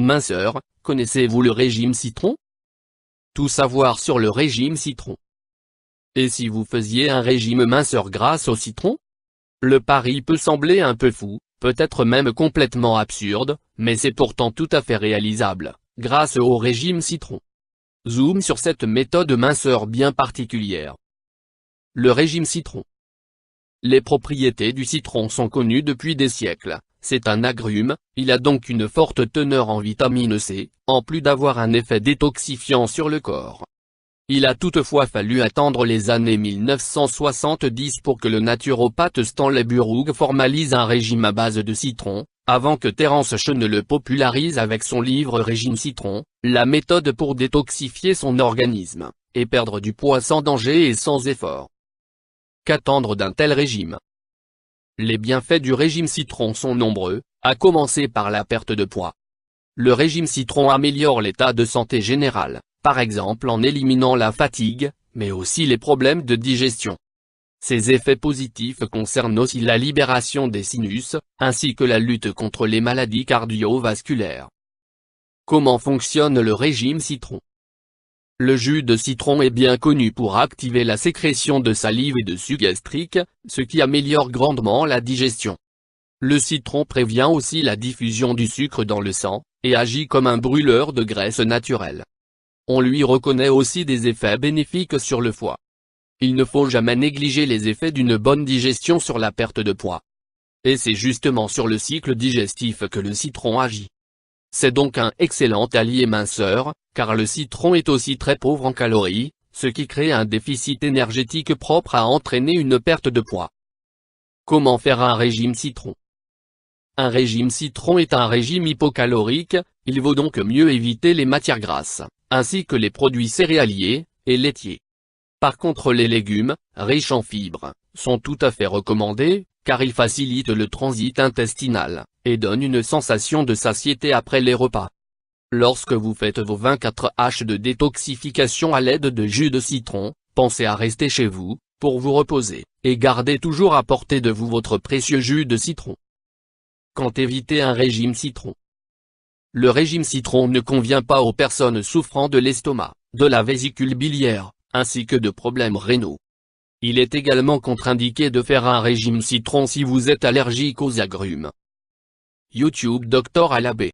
Minceur, connaissez-vous le régime citron? Tout savoir sur le régime citron. Et si vous faisiez un régime minceur grâce au citron? Le pari peut sembler un peu fou, peut-être même complètement absurde, mais c'est pourtant tout à fait réalisable, grâce au régime citron. Zoom sur cette méthode minceur bien particulière. Le régime citron. Les propriétés du citron sont connues depuis des siècles. C'est un agrume, il a donc une forte teneur en vitamine C, en plus d'avoir un effet détoxifiant sur le corps. Il a toutefois fallu attendre les années 1970 pour que le naturopathe Stanley Burrough formalise un régime à base de citron, avant que Terence Chene le popularise avec son livre Régime citron, la méthode pour détoxifier son organisme, et perdre du poids sans danger et sans effort. Qu'attendre d'un tel régime? Les bienfaits du régime citron sont nombreux, à commencer par la perte de poids. Le régime citron améliore l'état de santé général, par exemple en éliminant la fatigue, mais aussi les problèmes de digestion. Ces effets positifs concernent aussi la libération des sinus, ainsi que la lutte contre les maladies cardiovasculaires. Comment fonctionne le régime citron? Le jus de citron est bien connu pour activer la sécrétion de salive et de suc gastrique, ce qui améliore grandement la digestion. Le citron prévient aussi la diffusion du sucre dans le sang, et agit comme un brûleur de graisse naturelle. On lui reconnaît aussi des effets bénéfiques sur le foie. Il ne faut jamais négliger les effets d'une bonne digestion sur la perte de poids. Et c'est justement sur le cycle digestif que le citron agit. C'est donc un excellent allié minceur, car le citron est aussi très pauvre en calories, ce qui crée un déficit énergétique propre à entraîner une perte de poids. Comment faire un régime citron? Un régime citron est un régime hypocalorique, il vaut donc mieux éviter les matières grasses, ainsi que les produits céréaliers et laitiers. Par contre les légumes, riches en fibres, sont tout à fait recommandés, car ils facilitent le transit intestinal, et donnent une sensation de satiété après les repas. Lorsque vous faites vos 24 H de détoxification à l'aide de jus de citron, pensez à rester chez vous, pour vous reposer, et gardez toujours à portée de vous votre précieux jus de citron. Quand éviter un régime citron? Le régime citron ne convient pas aux personnes souffrant de l'estomac, de la vésicule biliaire, ainsi que de problèmes rénaux. Il est également contre-indiqué de faire un régime citron si vous êtes allergique aux agrumes. YouTube Dr Alabé.